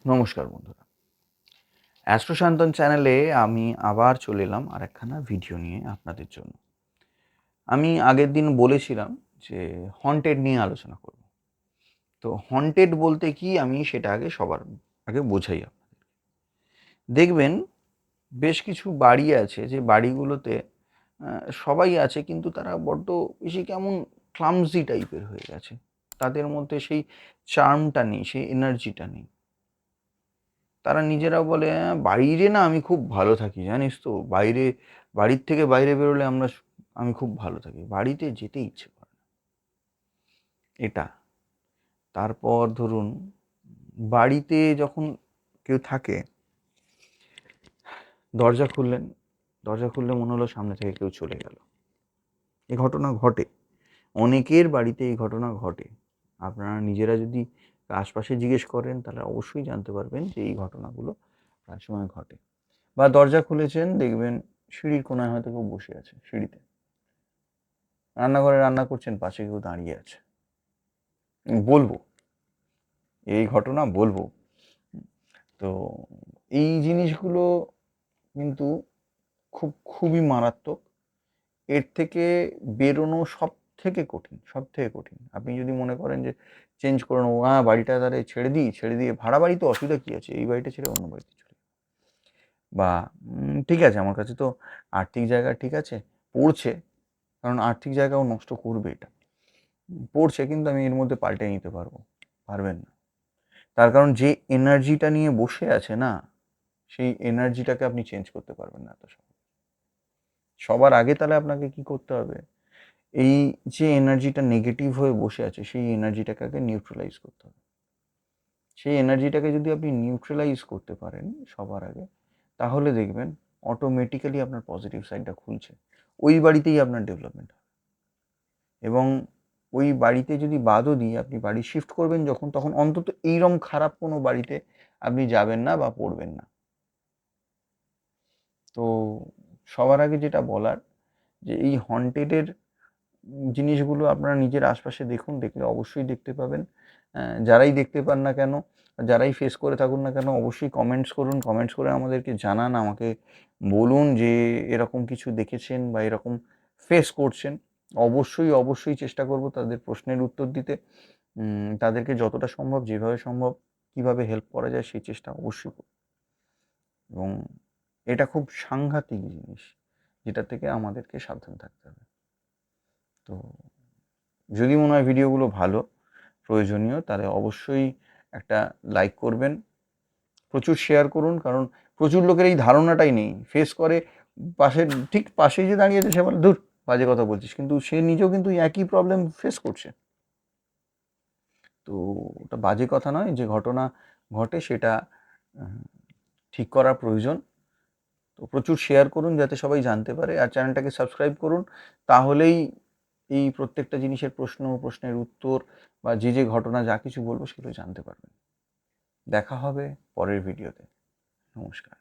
নমস্কার বন্ধুরা। অ্যাস্ট্রো শান্তন চ্যানেলে আমি আবার চলে এলাম আরেকখানা ভিডিও নিয়ে আপনাদের জন্য। আমি আগের দিন বলেছিলাম যে হন্টেড নিয়ে আলোচনা করব। তো হন্টেড বলতে কি আমি সেটা আগে সবার আগে বোঝাই আপনাদের। দেখবেন বেশ কিছু বাড়ি আছে যে বাড়িগুলোতে সবাই আছে কিন্তু তারা বড্ড বেশি কেমন ক্লামজি টাইপের হয়ে গেছে। তাদের মধ্যে সেই চার্মটা নেই, সেই এনার্জিটা নেই। তারা নিজেরা বলে, বাইরে না আমি খুব ভালো থাকি জানিস তো, বাড়ির থেকে বাইরে বেরোলে আমি খুব ভালো থাকি, বাড়িতে যেতে ইচ্ছে করে না। এটা তারপর ধরুন বাড়িতে যখন কেউ থাকে, দরজা খুললেন, দরজা খুললে মনে হলো সামনে থেকে কেউ চলে গেল। এই ঘটনা ঘটে, অনেকের বাড়িতে এই ঘটনা ঘটে। আপনারা নিজেরা যদি আশপাশে জিজ্ঞেস করেন তাহলে অবশ্যই জানতে পারবেন যে এই ঘটনাগুলো প্রায় সময় ঘটে। বা দরজা খুলেছেন, দেখবেন সিঁড়ির কোনায় হয়তো কেউ বসে আছে, সিঁড়িতে রান্নাঘরে রান্না করছেন, পাশে কেউ দাঁড়িয়ে আছে। বলবো, এই ঘটনা বলবো। তো এই জিনিসগুলো কিন্তু খুবই মারাত্মক। এর থেকে বেরোনো সব থেকে কঠিন। আপনি যদি মনে করেন যে চেঞ্জ করে নেবো, বাড়িটা তাহলে ছেড়ে দিয়ে ভাড়া বাড়ি, তো অসুবিধা কী আছে, এই বাড়িটা ছেড়ে অন্য বাড়িতে চলে, বা ঠিক আছে আমার কাছে তো আর্থিক জায়গা ঠিক আছে, পড়ছে, কারণ আর্থিক জায়গাও নষ্ট করবে, এটা পড়ছে, কিন্তু আমি এর মধ্যে পাল্টে নিতে পারবেন না। তার কারণ যে এনার্জিটা নিয়ে বসে আছে না, সেই এনার্জিটাকে আপনি চেঞ্জ করতে পারবেন না এত সবার আগে তাহলে আপনাকে কি করতে হবে, এই যে এনার্জিটা নেগেটিভ হয়ে বসে আছে সেই এনার্জিটাকে আগে নিউট্রালাইজ করতে হবে। সেই এনার্জিটাকে যদি আপনি নিউট্রালাইজ করতে পারেন সবার আগে, তাহলে দেখবেন অটোমেটিক্যালি আপনার পজিটিভ সাইডটা খুলছে, ওই বাড়িতেই আপনার ডেভেলপমেন্ট হবে। এবং ওই বাড়িতে যদি বাদও দিই, আপনি বাড়ি শিফট করবেন যখন, তখন অন্তত এইরকম খারাপ কোনো বাড়িতে আপনি যাবেন না বা পড়বেন না। তো সবার আগে যেটা বলার, যে এই হন্টেডের জিনিসগুলো আপনারা নিজের আশপাশে দেখুন, দেখলে অবশ্যই দেখতে পাবেন। যারাই দেখতে পান না কেন, যারাই ফেস করে থাকুন না কেন, অবশ্যই কমেন্টস করুন, কমেন্টস করে আমাদেরকে জানান, আমাকে বলুন যে এরকম কিছু দেখেছেন বা এরকম ফেস করছেন। অবশ্যই চেষ্টা করব তাদের প্রশ্নের উত্তর দিতে, তাদেরকে যতটা সম্ভব, যেভাবে সম্ভব, কীভাবে হেল্প করা যায় সেই চেষ্টা অবশ্যই করব। এবং এটা খুব সাংঘাতিক জিনিস, যেটা থেকে আমাদেরকে সাবধান থাকতে হবে। তো যদি মনে হয় ভিডিওগুলো ভালো, প্রয়োজনীয়, তাহলে অবশ্যই একটা লাইক করবেন, প্রচুর শেয়ার করুন, কারণ প্রচুর লোকের এই ধারণাটাই নেই, ফেস করে ঠিক পাশে যে দাঁড়িয়েছে সে বলে, ধুর বাজে কথা বলছিস, কিন্তু সে নিজেও কিন্তু একই প্রবলেম ফেস করছে। তো ওটা বাজে কথা নয়, যে ঘটনা ঘটে সেটা ঠিক করা প্রয়োজন। তো প্রচুর শেয়ার করুন যাতে সবাই জানতে পারে, আর চ্যানেলটাকে সাবস্ক্রাইব করুন, তাহলেই এই প্রত্যেকটা জিনিসের প্রশ্নের উত্তর বা যে ঘটনা যা কিছু বলবো সেগুলো জানতে পারবেন। দেখা হবে পরের ভিডিওতে। নমস্কার।